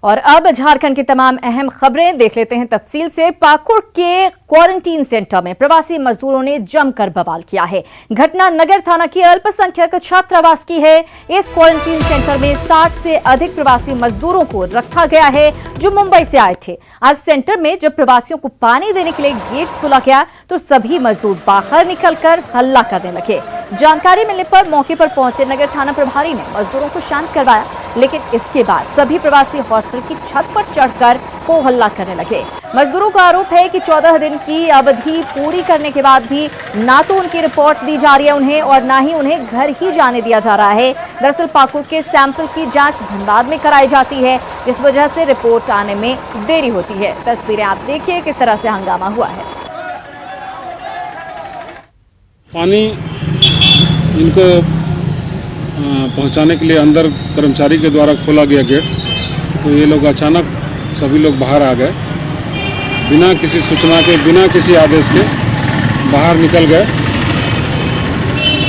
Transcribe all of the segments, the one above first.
और अब झारखंड की तमाम अहम खबरें देख लेते हैं तफसील से। पाकुड़ के क्वारंटीन सेंटर में प्रवासी मजदूरों ने जमकर बवाल किया है। घटना नगर थाना की अल्पसंख्यक छात्रावास की है। इस क्वारंटीन सेंटर में 60 से अधिक प्रवासी मजदूरों को रखा गया है जो मुंबई से आए थे। आज सेंटर में जब प्रवासियों को पानी देने के लिए गेट खोला गया तो सभी मजदूर बाहर निकलकर हल्ला करने लगे। जानकारी मिलने पर मौके पर पहुंचे नगर थाना प्रभारी ने मजदूरों को शांत करवाया, लेकिन इसके बाद सभी प्रवासी हॉस्टल की छत पर चढ़कर हो हल्ला करने लगे। मजदूरों का आरोप है कि 14 दिन की अवधि पूरी करने के बाद भी ना तो उनकी रिपोर्ट दी जा रही है उन्हें और ना ही उन्हें घर ही जाने दिया जा रहा है। दरअसल पाकुड़ के सैंपल की जांच धनबाद में कराई जाती है, जिस वजह से रिपोर्ट आने में देरी होती है। तस्वीरें आप देखिए किस तरह से हंगामा हुआ है। पानी इनको पहुंचाने के लिए अंदर कर्मचारी के द्वारा खोला गया गेट, तो ये लोग अचानक सभी लोग बाहर आ गए, बिना किसी सूचना के, बिना किसी आदेश के बाहर निकल गए।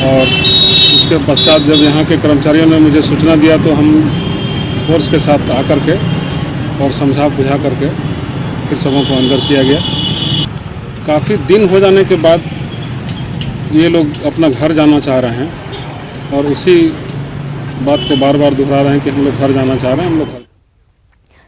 और उसके पश्चात जब यहाँ के कर्मचारियों ने मुझे सूचना दिया तो हम फोर्स के साथ आकर के और समझा बुझा करके फिर सबों को अंदर किया गया। काफ़ी दिन हो जाने के बाद ये लोग अपना घर जाना चाह रहे हैं और उसी बात को बार बार दोहरा रहे हैं कि हम लोग घर जाना चाह रहे हैं, हम लोग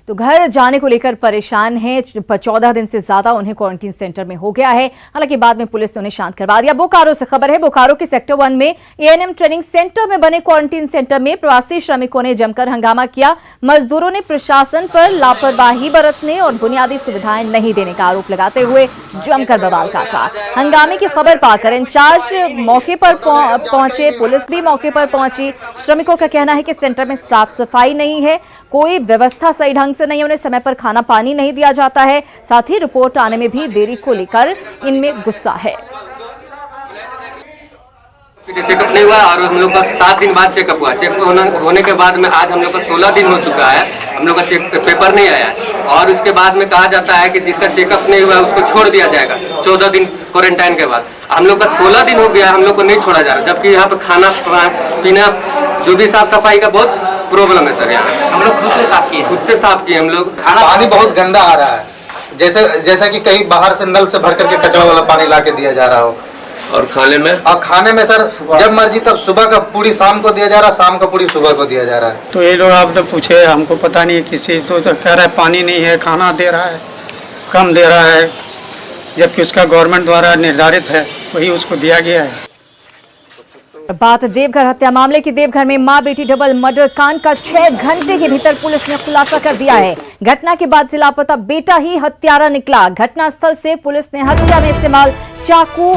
तो घर जाने को लेकर परेशान हैं। 14 दिन से ज्यादा उन्हें क्वारंटीन सेंटर में हो गया है। हालांकि बाद में पुलिस ने उन्हें शांत करवा दिया। बोकारो से खबर है। बोकारो के सेक्टर 1 में एएनएम ट्रेनिंग सेंटर में बने क्वारंटीन सेंटर में प्रवासी श्रमिकों ने जमकर हंगामा किया। मजदूरों ने प्रशासन पर लापरवाही बरतने और बुनियादी सुविधाएं नहीं देने का आरोप लगाते हुए जमकर बवाल काटा। हंगामे की खबर पाकर इंचार्ज मौके पर पहुंचे, पुलिस भी मौके पर पहुंची। श्रमिकों का कहना है कि सेंटर में साफ सफाई नहीं है, कोई व्यवस्था सही ढंग से नहीं, उन्हें समय पर खाना पानी नहीं दिया जाता है। साथ ही रिपोर्ट आने में भी देरी को लेकर इनमें गुस्सा है। चेकअप नहीं हुआ और हम लोग का 7 दिन बाद चेकअप हुआ। चेकअप होने के बाद में आज हम लोग का 16 दिन हो चुका है, हम लोग का पेपर नहीं आया और उसके बाद में कहा जाता है कि जिसका चेकअप नहीं हुआ उसको छोड़ दिया जाएगा 14 दिन क्वारंटाइन के बाद। हम लोग का 16 दिन हो गया, हम लोग को नहीं छोड़ा जा रहा, जबकि यहाँ पे खाना पीना जो भी साफ सफाई का बहुत प्रॉब्लम है सर। यहाँ हम लोग खुद से साफ किए हम लोग। पानी बहुत गंदा आ रहा है, जैसा कि कहीं बाहर से नल से भर करके कचरा वाला पानी ला के दिया जा रहा हो। और खाने में सर जब मर्जी तब सुबह का पूरी शाम को दिया जा रहा है, शाम का पूरी सुबह को दिया जा रहा है। तो ये लोग आपने पूछे, हमको पता नहीं है किसी तो कह रहा है पानी नहीं है, खाना दे रहा है, कम दे रहा है, जबकि उसका गवर्नमेंट द्वारा निर्धारित है वही उसको दिया गया है। बात देवघर हत्या मामले की। देवघर में मां बेटी डबल मर्डर कांड का 6 घंटे के भीतर पुलिस ने खुलासा कर दिया है। घटना के बाद से लापता बेटा ही हत्यारा निकला। घटनास्थल से पुलिस ने हत्या में इस्तेमाल चाकू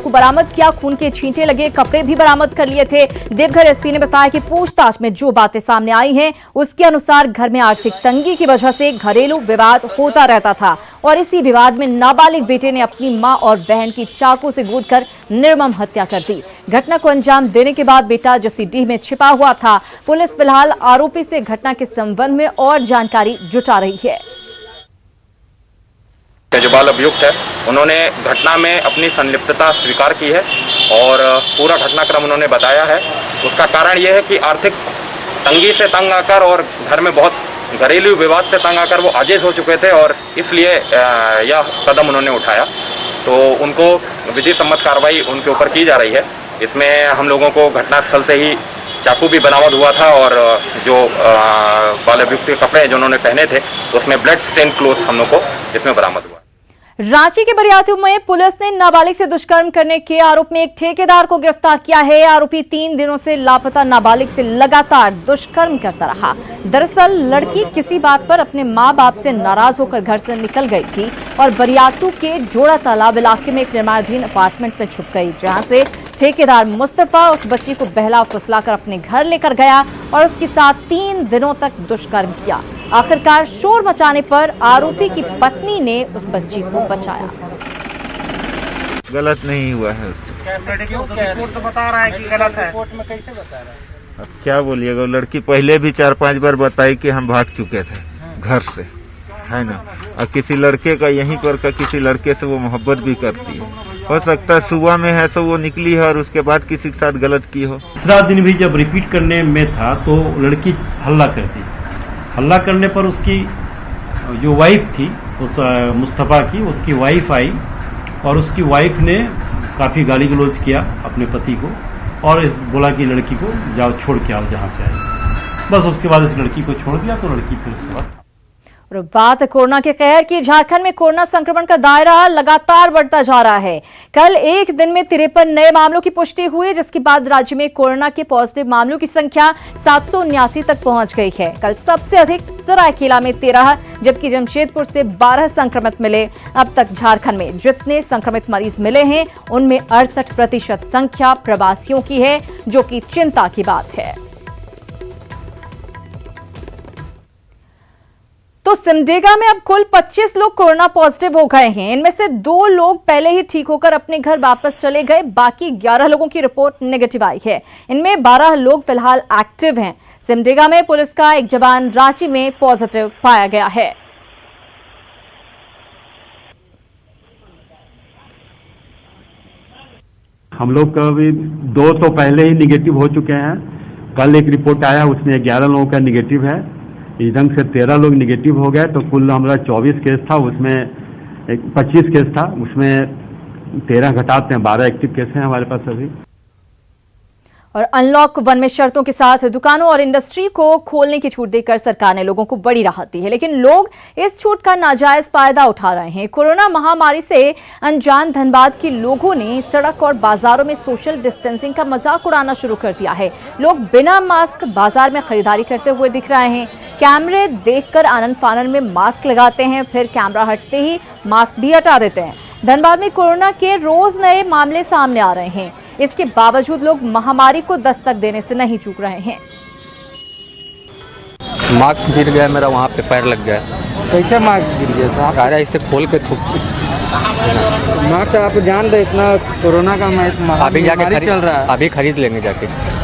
बरामद किया, खून के छींटे लगे कपड़े भी बरामद कर लिए थे। देवघर एसपी ने बताया कि पूछताछ में जो बातें सामने आई हैं उसके अनुसार घर में आर्थिक तंगी की वजह से घरेलू विवाद होता रहता था और इसी विवाद में नाबालिग बेटे ने अपनी मां और बहन की चाकू से गूंथकर निर्मम हत्या कर दी। घटना को अंजाम देने के बाद बेटा जसीडीह में छिपा हुआ था। पुलिस फिलहाल आरोपी से घटना के संबंध में और जानकारी जुटा रही है। जो बाल अभियुक्त है उन्होंने घटना में अपनी संलिप्तता स्वीकार की है और पूरा घटनाक्रम उन्होंने बताया है। उसका कारण यह है कि आर्थिक तंगी से तंग आकर और घर में बहुत घरेलू विवाद से तंग आकर वो आजिज हो चुके थे और इसलिए यह कदम उन्होंने उठाया। तो उनको विधि सम्मत कार्रवाई उनके ऊपर की जा रही है। इसमें हम लोगों को घटनास्थल से ही चाकू भी बरामद हुआ था और जो बाल अभियुक्त के कपड़े जो उन्होंने पहने थे उसमें ब्लड स्टेन क्लोथ्स हम लोग को इसमें बरामद हुआ। रांची के बरियातू में पुलिस ने नाबालिग से दुष्कर्म करने के आरोप में एक ठेकेदार को गिरफ्तार किया है। आरोपी 3 दिनों से लापता नाबालिग से लगातार दुष्कर्म करता रहा। दरअसल लड़की किसी बात पर अपने मां बाप से नाराज होकर घर से निकल गई थी और बरियातू के जोड़ा तालाब इलाके में एक निर्माणाधीन अपार्टमेंट में छुप गई, जहां से ठेकेदार मुस्तफा उस बच्ची को बहला फुसलाकर अपने घर लेकर गया और उसके साथ 3 दिनों तक दुष्कर्म किया। आखिरकार शोर मचाने पर आरोपी की पत्नी ने उस बच्ची को बचाया। गलत नहीं हुआ है, रिपोर्ट तो बता रहा है कि गलत है। रिपोर्ट में कैसे बता रहा है? अब क्या बोलिएगा, लड़की पहले भी 4-5 बार बताई कि हम भाग चुके थे घर से, है ना। और किसी लड़के का यहीं पर का किसी लड़के से वो मोहब्बत भी करती है। हो सकता है सुबह में है तो वो निकली है और उसके बाद किसी के साथ गलत की हो। तीसरा दिन भी जब रिपीट करने में था तो लड़की हल्ला करती हल्ला करने पर उसकी जो वाइफ थी उस मुस्तफ़ा की, उसकी वाइफ आई और उसकी वाइफ ने काफ़ी गाली गलौज किया अपने पति को और बोला कि लड़की को जाओ छोड़ के आओ जहाँ से आई। बस उसके बाद इस लड़की को छोड़ दिया तो लड़की फिर उसके बाद। और बात कोरोना के कहर की। झारखंड में कोरोना संक्रमण का दायरा लगातार बढ़ता जा रहा है। कल एक दिन में 53 नए मामलों की पुष्टि हुई, जिसके बाद राज्य में कोरोना के पॉजिटिव मामलों की संख्या 779 तक पहुंच गई है। कल सबसे अधिक सरायकेला में 13, जबकि जमशेदपुर से 12 संक्रमित मिले। अब तक झारखंड में जितने संक्रमित मरीज मिले हैं उनमें 68% संख्या प्रवासियों की है, जो कि चिंता की बात है। तो सिमडेगा में अब कुल 25 लोग कोरोना पॉजिटिव हो गए हैं। इनमें से 2 लोग पहले ही ठीक होकर अपने घर वापस चले गए। बाकी 11 लोगों की रिपोर्ट नेगेटिव आई है। इनमें 12 लोग फिलहाल एक्टिव हैं। सिमडेगा में पुलिस का एक जवान रांची में पॉजिटिव पाया गया है। हम लोग का भी 2 तो पहले ही निगेटिव हो चुके हैं। कल एक रिपोर्ट आया, उसमें 11 लोगों का निगेटिव है। इस ढंग से 13 लोग निगेटिव हो गए, तो कुल हमारा 24 केस था, उसमें 25 केस था, उसमें 13 घटाते हैं, 12 एक्टिव केस हैं हमारे पास अभी। और अनलॉक 1 में शर्तों के साथ दुकानों और इंडस्ट्री को खोलने की छूट देकर सरकार ने लोगों को बड़ी राहत दी है, लेकिन लोग इस छूट का नाजायज फायदा उठा रहे हैं। कोरोना महामारी से अनजान धनबाद के लोगों ने सड़क और बाजारों में सोशल डिस्टेंसिंग का मजाक उड़ाना शुरू कर दिया है। लोग बिना मास्क बाजार में खरीदारी करते हुए दिख रहे हैं। कैमरे देखकर आनंद फानन में मास्क लगाते हैं, फिर कैमरा हटते ही मास्क भी हटा देते हैं। धनबाद में कोरोना के रोज नए मामले सामने आ रहे हैं। इसके बावजूद लोग महामारी को दस्तक देने से नहीं चूक रहे हैं। मास्क गिर गया मेरा, वहाँ पे पैर लग गया। कैसे मास्क गिर गया था? आ रहा इससे खोल के थूक। मास्क आप जान रहे इतना कोरोना का अभी जाके चल रहा है, अभी खरीद लेंगे जाके।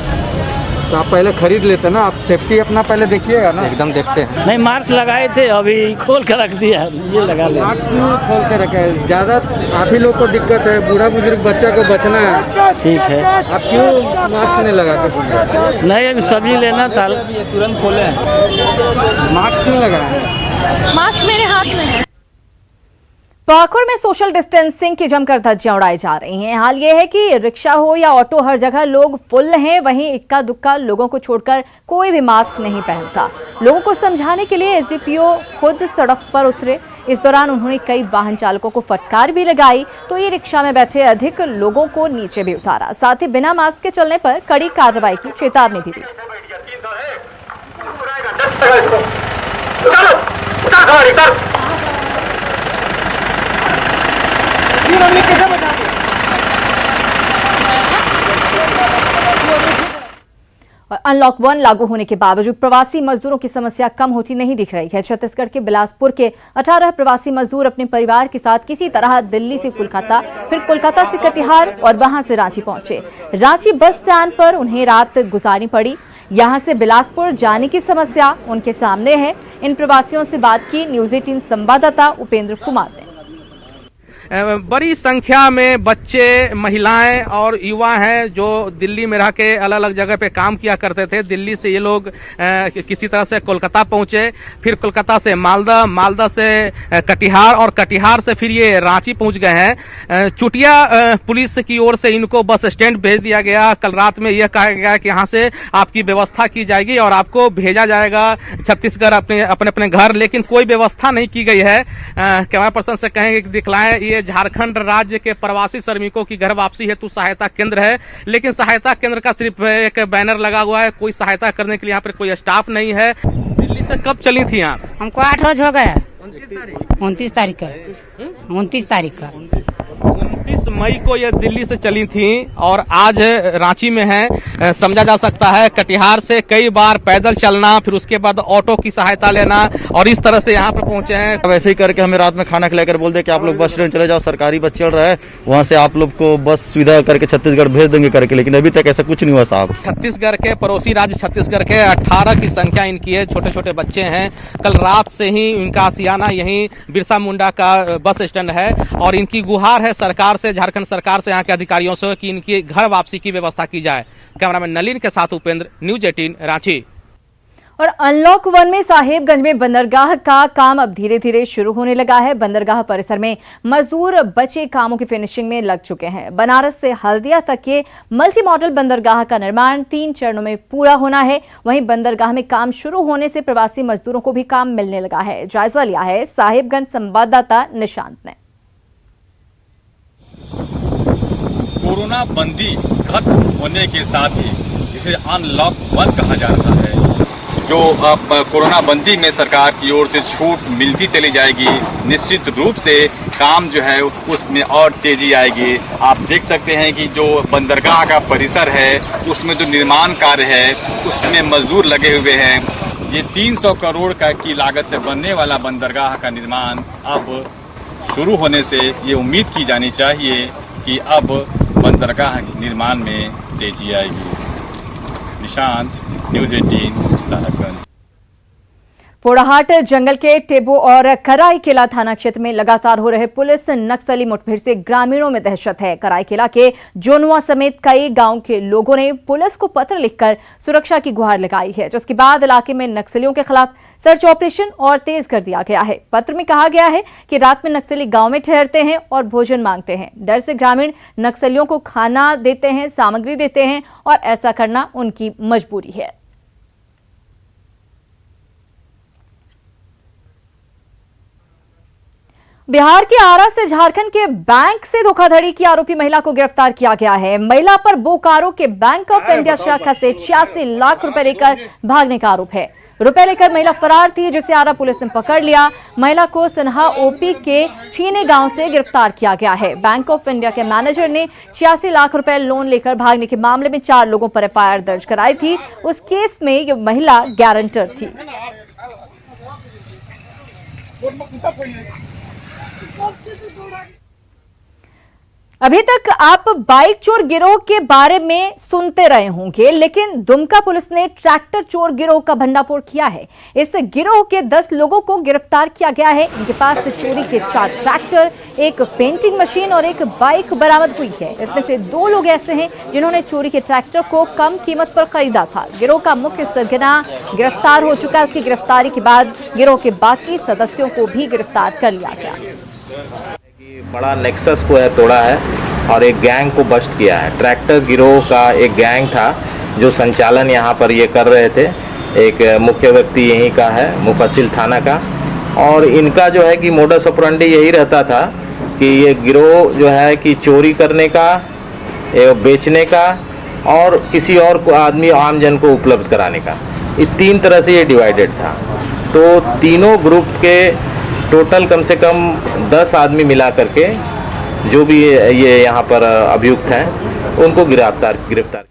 तो आप पहले खरीद लेते ना, आप सेफ्टी अपना पहले देखिएगा ना। एकदम देखते हैं। नहीं, मास्क लगाए थे, अभी खोल कर रख दिया, ये लगा ले। मास्क क्यों खोल के रखे है? ज़्यादा आप ही लोग को दिक्कत है, बूढ़ा बुजुर्ग बच्चा को बचना है। ठीक है, आप क्यों मास्क नहीं लगा के? नहीं, अभी सब्जी लेना था, तुरंत खोले। मास्क क्यों लगाया? मास्क मेरे हाथ में है। पाकुड़ में सोशल डिस्टेंसिंग की जमकर धज्जियां उड़ाई जा रही हैं। हाल यह है कि रिक्शा हो या ऑटो, हर जगह लोग फुल हैं। वहीं इक्का दुक्का लोगों को छोड़कर कोई भी मास्क नहीं पहनता। लोगों को समझाने के लिए एसडीपीओ खुद सड़क पर उतरे। इस दौरान उन्होंने कई वाहन चालकों को फटकार भी लगाई, तो ये रिक्शा में बैठे अधिक लोगों को नीचे भी उतारा। साथ ही बिना मास्क के चलने पर कड़ी कार्रवाई की चेतावनी भी दी। और अनलॉक 1 लागू होने के बावजूद प्रवासी मजदूरों की समस्या कम होती नहीं दिख रही है। छत्तीसगढ़ के बिलासपुर के 18 प्रवासी मजदूर अपने परिवार के साथ किसी तरह दिल्ली से कोलकाता, फिर कोलकाता से कटिहार और वहां से रांची पहुंचे। रांची बस स्टैंड पर उन्हें रात गुजारनी पड़ी। यहां से बिलासपुर जाने की समस्या उनके सामने है। इन प्रवासियों से बात की न्यूज़ 18 संवाददाता उपेंद्र कुमार ने। बड़ी संख्या में बच्चे, महिलाएं और युवा हैं जो दिल्ली में रह के अलग अलग जगह पे काम किया करते थे। दिल्ली से ये लोग किसी तरह से कोलकाता पहुंचे, फिर कोलकाता से मालदा, मालदा से कटिहार और कटिहार से फिर ये रांची पहुंच गए हैं। चुटिया पुलिस की ओर से इनको बस स्टैंड भेज दिया गया। कल रात में यह कहा गया कि यहाँ से आपकी व्यवस्था की जाएगी और आपको भेजा जाएगा छत्तीसगढ़ अपने अपने घर, लेकिन कोई व्यवस्था नहीं की गई है। कैमरा पर्सन से कहेंगे कि दिखलाएं, ये झारखंड राज्य के प्रवासी श्रमिकों की घर वापसी हेतु सहायता केंद्र है, लेकिन सहायता केंद्र का सिर्फ एक बैनर लगा हुआ है। कोई सहायता करने के लिए यहाँ पर कोई स्टाफ नहीं है। दिल्ली से कब चली थी यहाँ? हमको 8 रोज हो गया। 29 तारीख का 29 मई को ये दिल्ली से चली थी और आज रांची में है। समझा जा सकता है कटिहार से कई बार पैदल चलना, फिर उसके बाद ऑटो की सहायता लेना और इस तरह से यहाँ पे पहुंचे हैं। वैसे ही करके हमें रात में खाना खिलाकर बोल दे कि आप लोग बस स्टैंड चले जाओ, सरकारी बस चल रहा है, वहाँ से आप लोग को बस सुविधा करके छत्तीसगढ़ भेज देंगे करके, लेकिन अभी तक ऐसा कुछ नहीं हुआ साहब। छत्तीसगढ़ के पड़ोसी राज्य छत्तीसगढ़ के 18 की संख्या इनकी है। छोटे छोटे बच्चे हैं। कल रात से ही इनका आशियाना यही बिरसा मुंडा का बस स्टैंड है और इनकी गुहार है सरकार से, झारखंड सरकार से, यहाँ के अधिकारियों से कि इनकी घर वापसी की व्यवस्था की जाए। कैमरामैन नलिन के साथ उपेंद्र, न्यूज़ 18 रांची। और अनलॉक 1 में साहिबगंज में बंदरगाह का काम अब धीरे धीरे शुरू होने लगा है। बंदरगाह परिसर में मजदूर बचे कामों की फिनिशिंग में लग चुके हैं। बनारस से हल्दिया तक के मल्टी मॉडल बंदरगाह का निर्माण 3 चरणों में पूरा होना है। वहीं बंदरगाह में काम शुरू होने से प्रवासी मजदूरों को भी काम मिलने लगा है। जायजा लिया है साहिबगंज संवाददाता निशांत ने। कोरोना बंदी खत्म होने के साथ ही इसे अनलॉक 1 कहा जाता है। जो अब कोरोना बंदी में सरकार की ओर से छूट मिलती चली जाएगी, निश्चित रूप से काम जो है उसमें और तेजी आएगी। आप देख सकते हैं कि जो बंदरगाह का परिसर है उसमें जो निर्माण कार्य है उसमें मजदूर लगे हुए हैं। ये 300 करोड़ की लागत से बनने वाला बंदरगाह का निर्माण अब शुरू होने से ये उम्मीद की जानी चाहिए कि अब बंदरगाह निर्माण में तेजी आएगी। निशांत, न्यूज़ 18 साहिबगंज। पोड़ाहाट जंगल के टेबो और कराईकेला थाना क्षेत्र में लगातार हो रहे पुलिस नक्सली मुठभेड़ से ग्रामीणों में दहशत है। कराईकेला के जोनुआ समेत कई गांव के लोगों ने पुलिस को पत्र लिखकर सुरक्षा की गुहार लगाई है, जिसके बाद इलाके में नक्सलियों के खिलाफ सर्च ऑपरेशन और तेज कर दिया गया है। पत्र में कहा गया है कि रात में नक्सली गांव में ठहरते हैं और भोजन मांगते हैं। डर से ग्रामीण नक्सलियों को खाना देते हैं, सामग्री देते हैं और ऐसा करना उनकी मजबूरी है। बिहार के आरा से झारखंड के बैंक से धोखाधड़ी की आरोपी महिला को गिरफ्तार किया गया है। महिला पर बोकारो के बैंक ऑफ इंडिया शाखा से 86 लाख रुपए लेकर भागने का आरोप है। रुपए लेकर महिला फरार थी, जिसे आरा पुलिस ने पकड़ लिया। महिला को सनहा ओपी के छीने गांव से गिरफ्तार किया गया है। बैंक ऑफ इंडिया के मैनेजर ने 86 लाख रुपए लोन लेकर भागने के मामले में 4 लोगों पर एफआईआर दर्ज कराई थी। उस केस में ये महिला गारंटर थी। अभी तक आप बाइक चोर गिरोह के बारे में सुनते रहे होंगे, लेकिन दुमका पुलिस ने ट्रैक्टर चोर गिरोह का भंडाफोड़ किया है। इस गिरोह के 10 लोगों को गिरफ्तार किया गया है। इनके पास से चोरी के 4 ट्रैक्टर, एक पेंटिंग मशीन और एक बाइक बरामद हुई है। इसमें से 2 लोग ऐसे हैं जिन्होंने चोरी के ट्रैक्टर को कम कीमत पर खरीदा था। गिरोह का मुख्य सरगना गिरफ्तार हो चुका है। उसकी गिरफ्तारी के बाद गिरोह के बाकी सदस्यों को भी गिरफ्तार कर लिया गया। बड़ा नेक्सस को है तोड़ा है और एक गैंग को बस्ट किया है। ट्रैक्टर गिरोह का एक गैंग था जो संचालन यहाँ पर ये कर रहे थे। एक मुख्य व्यक्ति यहीं का है, मुफस्सिल थाना का, और इनका जो है कि मोडस ऑपरेंडी यही रहता था कि ये गिरोह जो है कि चोरी करने का, बेचने का और किसी और को आदमी आम जन को उपलब्ध कराने का, इस 3 तरह से ये डिवाइडेड था। तो तीनों ग्रुप के टोटल कम से कम 10 आदमी मिला करके जो भी ये यहाँ पर अभियुक्त हैं उनको गिरफ्तार।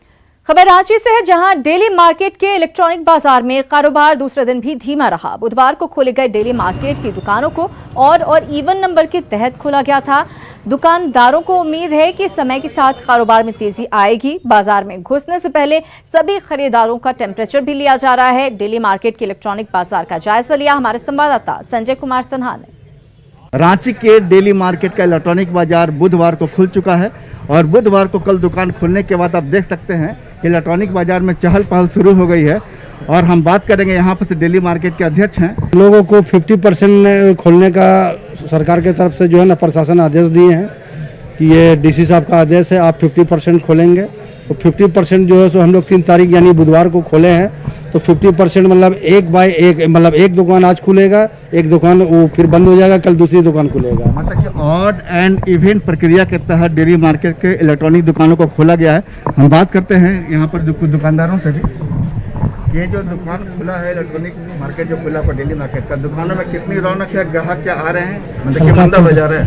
खबर रांची से है, जहां डेली मार्केट के इलेक्ट्रॉनिक बाजार में कारोबार दूसरे दिन भी धीमा रहा। बुधवार को खोले गए डेली मार्केट की दुकानों को और इवन नंबर के तहत खोला गया था। दुकानदारों को उम्मीद है कि समय के साथ कारोबार में तेजी आएगी। बाजार में घुसने से पहले सभी खरीदारों का टेम्परेचर भी लिया जा रहा है। डेली मार्केट के इलेक्ट्रॉनिक बाजार का जायजा लिया हमारे संवाददाता संजय कुमार सिन्हा ने। रांची के डेली मार्केट का इलेक्ट्रॉनिक बाजार बुधवार को खुल चुका है और बुधवार को कल दुकान खुलने के बाद आप देख सकते हैं कि इलेक्ट्रॉनिक बाजार में चहल पहल शुरू हो गई है। और हम बात करेंगे यहाँ पर डेली मार्केट के अध्यक्ष हैं। लोगों को 50% खोलने का सरकार के तरफ से जो है ना प्रशासन आदेश दिए हैं कि ये डीसी साहब का आदेश है, आप 50% खोलेंगे। तो 50% जो है सो हम लोग 3 तारीख यानी बुधवार को खोले हैं। तो 50% मतलब 1 बाय 1, मतलब एक दुकान आज खुलेगा, एक दुकान वो फिर बंद हो जाएगा, कल दूसरी दुकान खुलेगा। मतलब कि ऑड एंड इवेंट प्रक्रिया के तहत डेली मार्केट के इलेक्ट्रॉनिक दुकानों को खोला गया है। हम बात करते हैं यहाँ पर कुछ दुकानदारों से भी। ये जो दुकान खुला है, इलेक्ट्रॉनिक मार्केट जो खुला है डेली मार्केट का, दुकानों में कितनी रौनक है, ग्राहक क्या आ रहे हैं, मतलब कि मंदा बाजार है?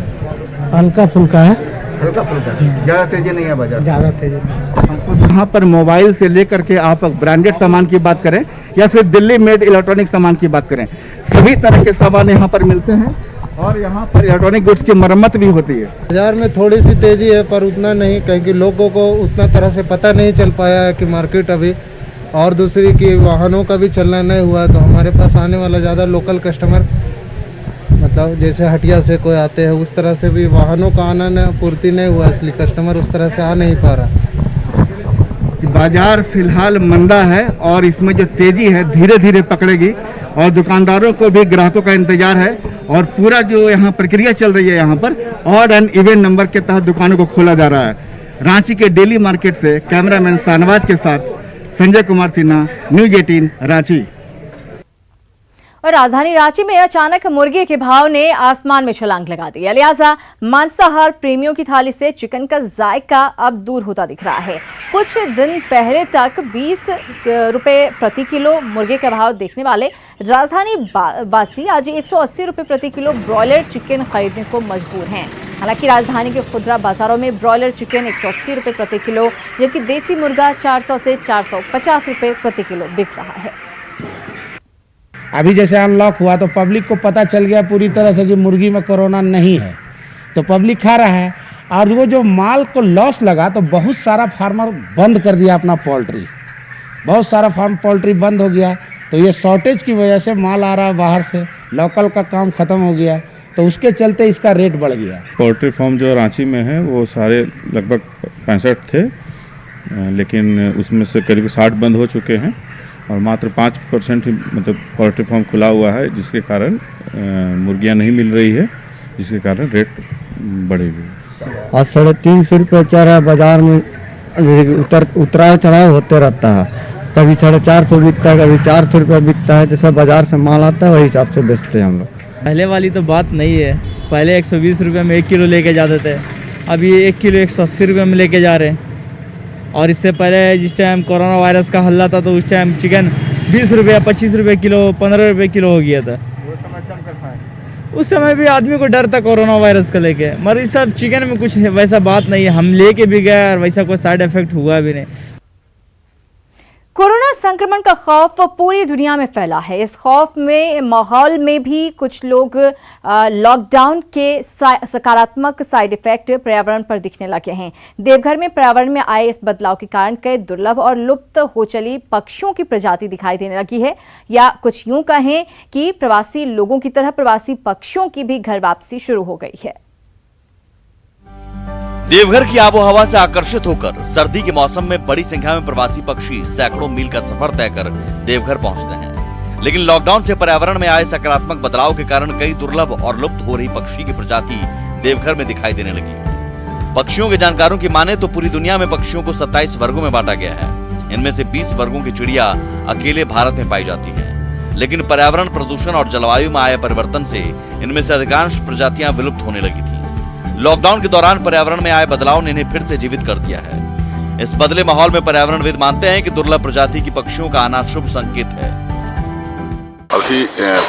हल्का फुल्का है, हल्का फुल्का, ज़्यादा तेजी नहीं है बाजार, ज़्यादा तेजी। यहाँ पर मोबाइल से लेकर के आप ब्रांडेड सामान की बात करें या फिर दिल्ली मेड इलेक्ट्रॉनिक सामान की बात करें, सभी तरह के सामान यहाँ पर मिलते हैं और यहाँ पर इलेक्ट्रॉनिक गुड्स की मरम्मत भी होती है। बाजार में थोड़ी सी तेजी है पर उतना नहीं, क्योंकि लोगों को उतना तरह से पता नहीं चल पाया है कि मार्केट अभी, और दूसरी की वाहनों का भी चलना नहीं हुआ। तो हमारे पास आने वाला ज़्यादा लोकल कस्टमर, मतलब जैसे हटिया से कोई आते हैं उस तरह से भी वाहनों का आना पूर्ति नहीं हुआ, इसलिए कस्टमर उस तरह से आ नहीं पा रहा। कि बाजार फिलहाल मंदा है और इसमें जो तेजी है धीरे धीरे पकड़ेगी और दुकानदारों को भी ग्राहकों का इंतजार है और पूरा जो यहाँ प्रक्रिया चल रही है यहाँ पर ऑड एंड इवन नंबर के तहत दुकानों को खोला जा रहा है। रांची के डेली मार्केट से कैमरामैन शाहनवाज के साथ संजय कुमार सिन्हा, न्यूज 18 रांची। और राजधानी रांची में अचानक मुर्गे के भाव ने आसमान में छलांग लगा दी है, लिहाजा मांसाहार प्रेमियों की थाली से चिकन का जायका अब दूर होता दिख रहा है। कुछ दिन पहले तक 20 रुपए प्रति किलो मुर्गे का भाव देखने वाले राजधानी वासी आज 180 रुपए प्रति किलो ब्रॉयलर चिकन खरीदने को मजबूर हैं। हालांकि राजधानी के खुदरा बाजारों में ब्रॉयलर चिकन 180 रुपए प्रति किलो जबकि देसी मुर्गा 400 से 450 रुपए प्रति किलो बिक रहा है। अभी जैसे अनलॉक हुआ तो पब्लिक को पता चल गया पूरी तरह से कि मुर्गी में कोरोना नहीं है, तो पब्लिक खा रहा है। और वो जो माल को लॉस लगा तो बहुत सारा फार्मर बंद कर दिया अपना पोल्ट्री, बहुत सारा फार्म पोल्ट्री बंद हो गया। तो ये शॉर्टेज की वजह से माल आ रहा है बाहर से, लोकल का काम खत्म हो गया, तो उसके चलते इसका रेट बढ़ गया। पोल्ट्री फार्म जो रांची में है वो सारे लगभग 65 थे, लेकिन उसमें से करीब 60 बंद हो चुके हैं और मात्र 5% ही मतलब पोल्ट्री फार्म खुला हुआ है, जिसके कारण मुर्गियां नहीं मिल रही है, जिसके कारण रेट बढ़े हुए। आज 350 रुपये चारा बाजार में उतराव चढ़ाव होते रहता है, कभी 450 बिकता है, कभी 400 रुपये बिकता है। जैसा बाजार से माल आता है वही हिसाब से बेचते हैं हम लोग। पहले वाली तो बात नहीं है, पहले 120 रुपये में 1 किलो लेके जाते थे, अभी 1 किलो 180 रुपये में लेके जा रहे हैं। और इससे पहले जिस टाइम कोरोना वायरस का हल्ला था तो उस टाइम चिकन 20 रुपये 25 रुपये किलो 15 रुपये किलो हो गया था। उस समय भी आदमी को डर था कोरोना वायरस को लेके, मगर इस सब चिकन में कुछ वैसा बात नहीं है, हम लेके भी गए और वैसा कोई साइड इफेक्ट हुआ भी नहीं। कोरोना संक्रमण का खौफ पूरी दुनिया में फैला है। इस खौफ में माहौल में भी कुछ लोग लॉकडाउन के सकारात्मक साइड इफेक्ट पर्यावरण पर दिखने लगे हैं। देवघर में पर्यावरण में आए इस बदलाव के कारण कई दुर्लभ और लुप्त हो चली पक्षियों की प्रजाति दिखाई देने लगी है, या कुछ यूं कहें कि प्रवासी लोगों की तरह प्रवासी पक्षियों की भी घर वापसी शुरू हो गई है। देवघर की आबोहवा से आकर्षित होकर सर्दी के मौसम में बड़ी संख्या में प्रवासी पक्षी सैकड़ों मील का सफर तय कर देवघर पहुंचते हैं, लेकिन लॉकडाउन से पर्यावरण में आए सकारात्मक बदलाव के कारण कई दुर्लभ और लुप्त हो रही पक्षी की प्रजाति देवघर में दिखाई देने लगी। पक्षियों के जानकारों की माने तो पूरी दुनिया में पक्षियों को 27 वर्गों में बांटा गया है। इनमें से 20 वर्गों की चिड़िया अकेले भारत में पाई जाती है, लेकिन पर्यावरण, प्रदूषण और जलवायु में आए परिवर्तन से इनमें से अधिकांश प्रजातियां विलुप्त होने लगी थी। लॉकडाउन के दौरान पर्यावरण में आए बदलाव ने इन्हें फिर से जीवित कर दिया है। इस बदले माहौल में पर्यावरणविद मानते हैं कि दुर्लभ प्रजाति की पक्षियों का आना शुभ संकेत है। अभी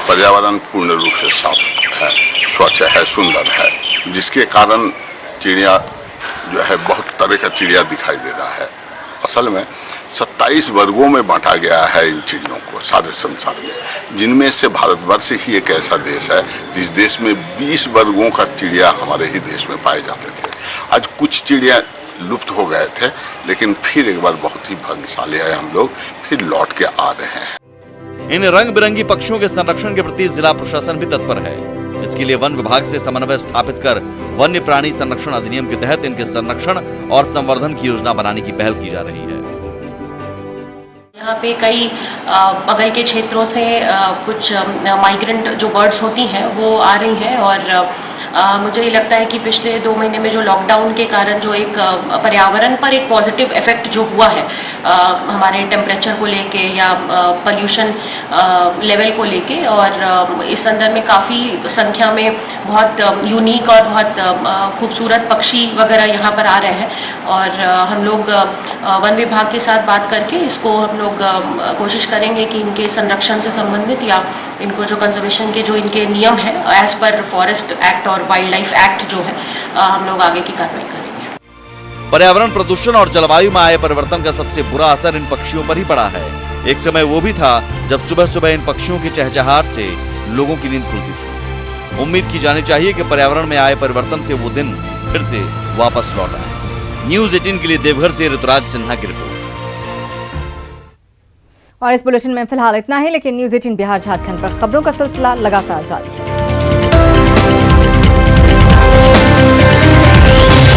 पर्यावरण पूर्ण रूप से साफ है, स्वच्छ है, सुंदर है, जिसके कारण चिड़िया जो है बहुत तरह का चिड़िया दिखाई दे रहा है। असल में 27 वर्गों में बांटा गया है इन चिड़ियों को सारे संसार में, जिनमें से भारतवर्ष ही एक ऐसा देश है जिस देश में 20 वर्गों का चिड़िया हमारे ही देश में पाए जाते थे। आज कुछ चिड़िया लुप्त हो गए थे, लेकिन फिर एक बार बहुत ही भाग्यशाली है हम लोग फिर लौट के आ रहे हैं। इन रंग बिरंगी पक्षियों के संरक्षण के प्रति जिला प्रशासन भी तत्पर है। इसके लिए वन विभाग से समन्वय स्थापित कर वन्य प्राणी संरक्षण अधिनियम के तहत इनके संरक्षण और संवर्धन की योजना बनाने की पहल की जा रही है। यहाँ पे कई बगल के क्षेत्रों से कुछ माइग्रेंट जो बर्ड्स होती हैं वो आ रही हैं और मुझे ये लगता है कि पिछले 2 महीने में जो लॉकडाउन के कारण जो एक पर्यावरण पर एक पॉजिटिव इफेक्ट जो हुआ है हमारे टेम्परेचर को लेके या पोल्यूशन लेवल को लेके, और इस संदर्भ में काफ़ी संख्या में बहुत यूनिक और बहुत खूबसूरत पक्षी वगैरह यहाँ पर आ रहे हैं। और हम लोग वन विभाग के साथ बात करके इसको हम लोग कोशिश करेंगे कि इनके संरक्षण से संबंधित या इनको जो कंजर्वेशन के जो इनके नियम हैं एज पर फॉरेस्ट एक्ट और वाइल्ड लाइफ एक्ट जो है हम लोग आगे की कार्रवाई करेंगे। पर्यावरण, प्रदूषण और जलवायु में आए परिवर्तन का सबसे बुरा असर इन पक्षियों पर ही पड़ा है। एक समय वो भी था जब सुबह सुबह इन पक्षियों की चहचहाट से लोगों की नींद खुलती थी। उम्मीद की जानी चाहिए कि पर्यावरण में आए परिवर्तन से वो दिन फिर से वापस लौट आए। न्यूज 18 के लिए देवघर से ऋतुराज सिन्हा की रिपोर्ट। और इस बुलेटिन में फिलहाल इतना ही, लेकिन न्यूज 18 बिहार झारखंड पर खबरों का सिलसिला लगातार जारी है।